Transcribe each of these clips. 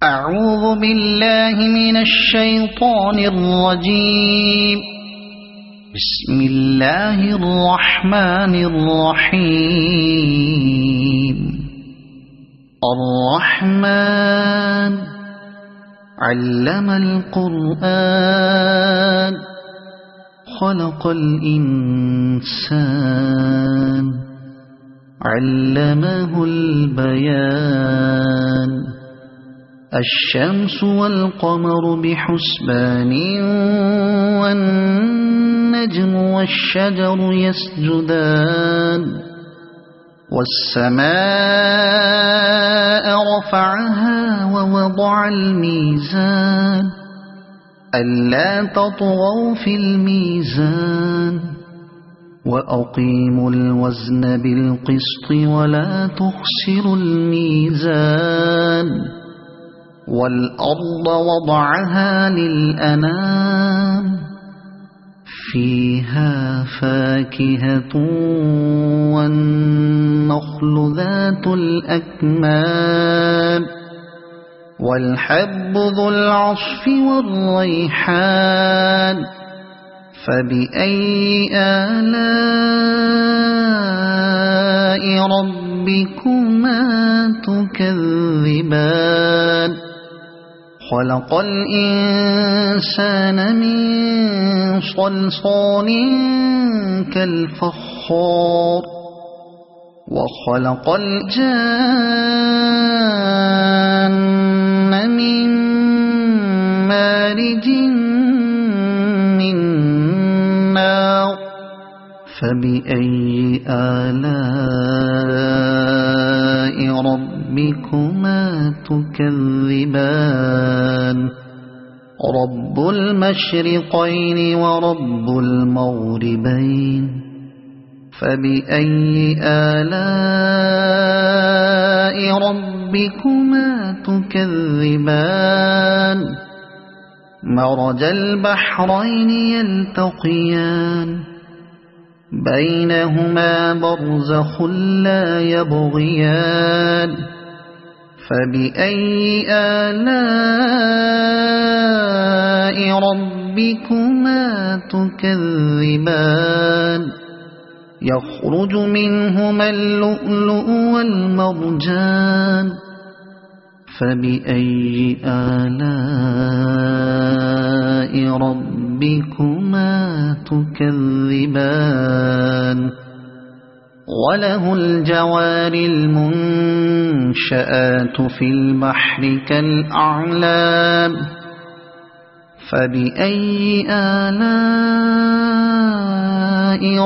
أعوذ بالله من الشيطان الرجيم. بسم الله الرحمن الرحيم. الرحمن علم القرآن خلق الإنسان علمه البيان. الشمس والقمر بحسبان والنجم والشجر يسجدان. والسماء رفعها ووضع الميزان ألا تطغوا في الميزان وأقيموا الوزن بالقسط ولا تخسروا الميزان. والأرض وضعها للأنام فيها فاكهة والنخل ذات الأكمام والحب ذو العصف والريحان. فبأي آلاء ربكما تكذبان. خلق الإنسان من صلصال كالفخار وخلق الجان من مارج من نار. فبأي آلاء ربكما تكذبان. رب المشرقين ورب المغربين. فبأي آلاء ربكما تكذبان. مرج البحرين يلتقيان بينهما برزخ لا يبغيان. فبأي آلاء ربكما تكذبان. يخرج منهما اللؤلؤ والمرجان. فبأي آلاء ربكما تكذبان. وله الجوار المنشآت في البحر كالأعلام. فبأي آلاء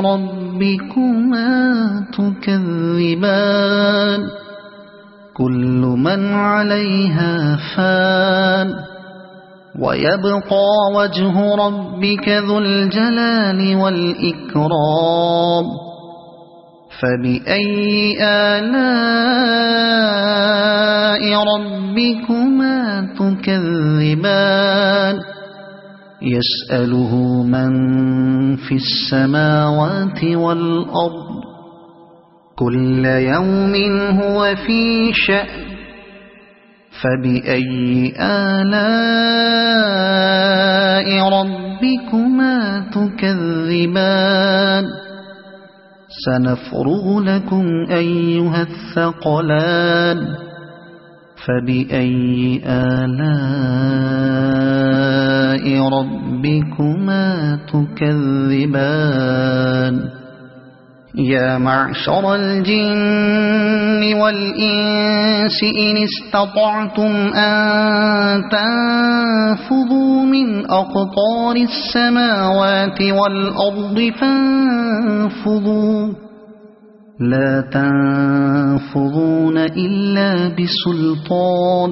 ربكما تكذبان. كل من عليها فان ويبقى وجه ربك ذو الجلال والإكرام. فبأي آلاء ربكما تكذبان. يسأله من في السماوات والأرض كل يوم هو في شأن. فبأي آلاء ربكما تكذبان. سنفرغ لكم أيها الثقلان. فبأي آلاء ربكما تكذبان. يا معشر الجن والإنس إن استطعتم أن تنفذوا من أقطار السماوات والأرض فانفذوا لا تنفذون إلا بسلطان.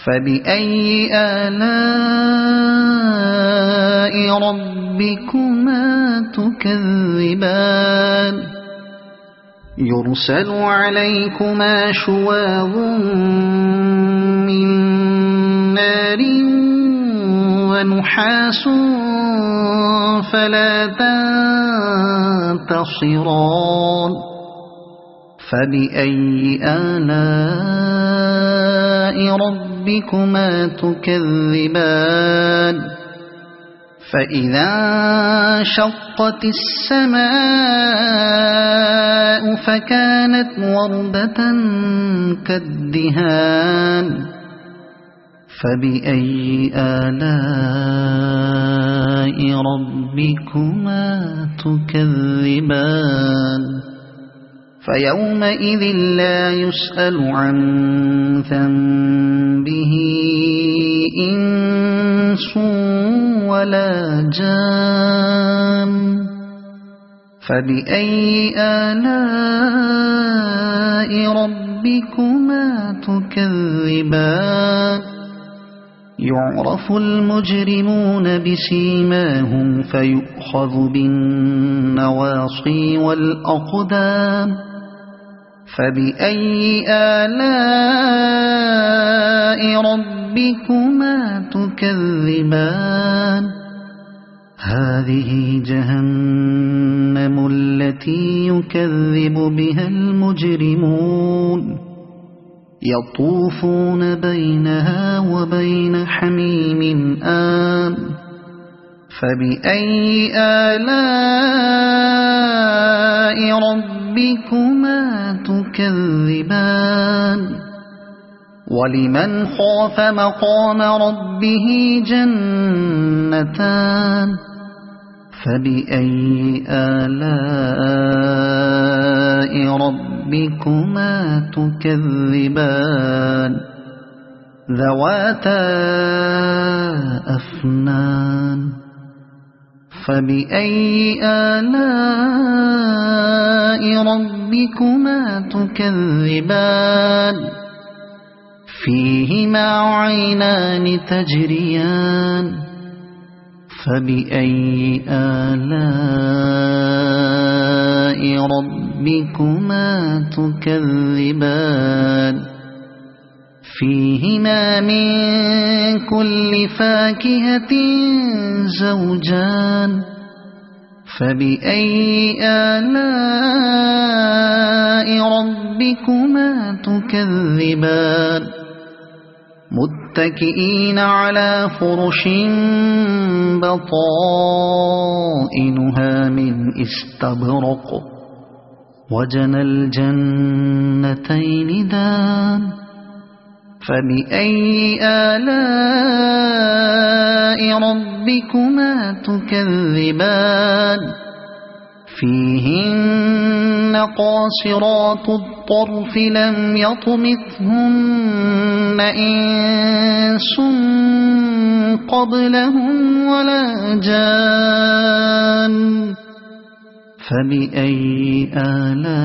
فبأي آلاء ربكما تكذبان. يرسل عليكما شواظ من نار ونحاس فلا تنتصران. فبأي آلاء ربكما تكذبان فإذا انشقت السماء فكانت وردة كالدهان فبأي آلاء ربكما تكذبان فيومئذ لا يسأل عن ذنبه إنس ولا جان فبأي آلاء ربكما تكذبان يعرف المجرمون بسيماهم فيؤخذ بالنواصي والأقدام فبأي آلاء ربكما تكذبان هذه جهنم التي يكذب بها المجرمون يطوفون بينها وبين حميم آن فبأي آلاء ربكما تكذبان ولمن خاف مقام ربه جنتان فبأي آلاء ربكما تكذبان ذواتا أفنان فبأي آلاء ربكما تكذبان فيهما عينان تجريان فبأي آلاء ربكما تكذبان فيهما من كل فاكهة زوجان فبأي آلاء ربكما تكذبان متكئين على فرش بطائنها من استبرق وجنى الجنتين دان فبأي آلاء ربكما تكذبان فيهن قاصرات الطرف لم يطمثهن إنس قبلهم ولا جان فبأي آلاء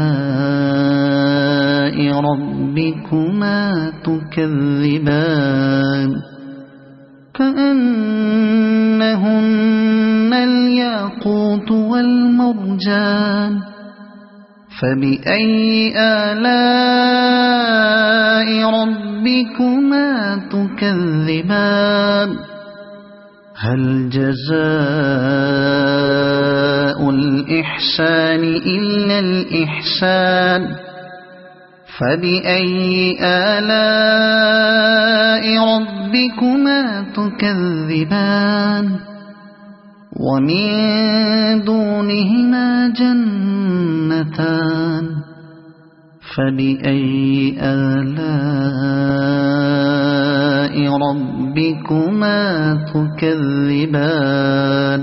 ربكما تكذبان كأنهن الياقوت والمرجان فبأي آلاء ربكما تكذبان هل جزاء الإحسان إلا الإحسان فبأي آلاء ربكما تكذبان ومن دونهما جنتان فبأي آلاء ربكما تكذبان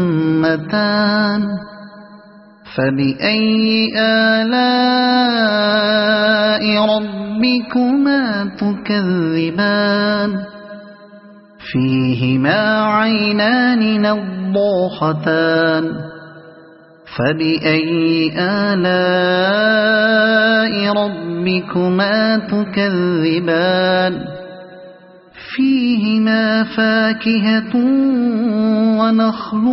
مدهامتان فبأي آلاء ربكما تكذبان فيهما عينان نضاختان فبأي آلاء ربكما تكذبان فيهما فاكهة ونخل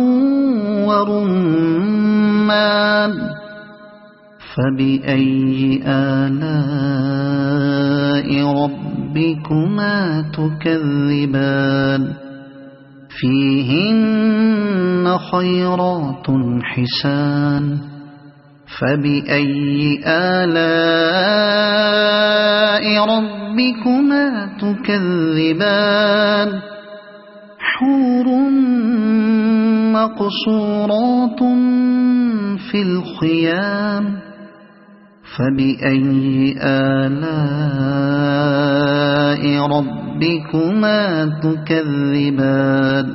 ورمان فبأي آلاء ربكما تكذبان فيهن خيرات حسان فبأي آلاء ربكما تكذبان حور مقصورات في الخيام فبأي آلاء ربكما تكذبان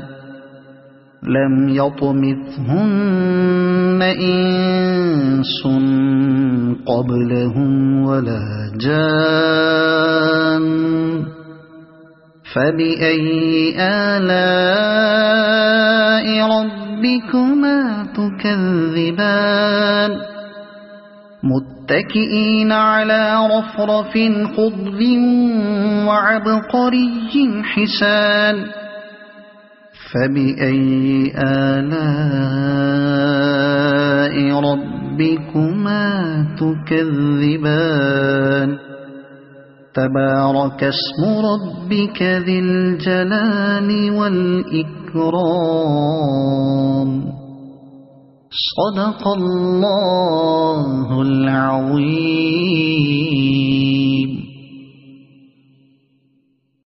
لم يطمثهن إنس قبلهم ولا جان فبأي آلاء ربكما تكذبان متكئين على رفرف خضر وعبقري حسان فبأي آلاء ربكما تكذبان تبارك اسم ربك ذي الجلال والإكرام صدق الله العظيم.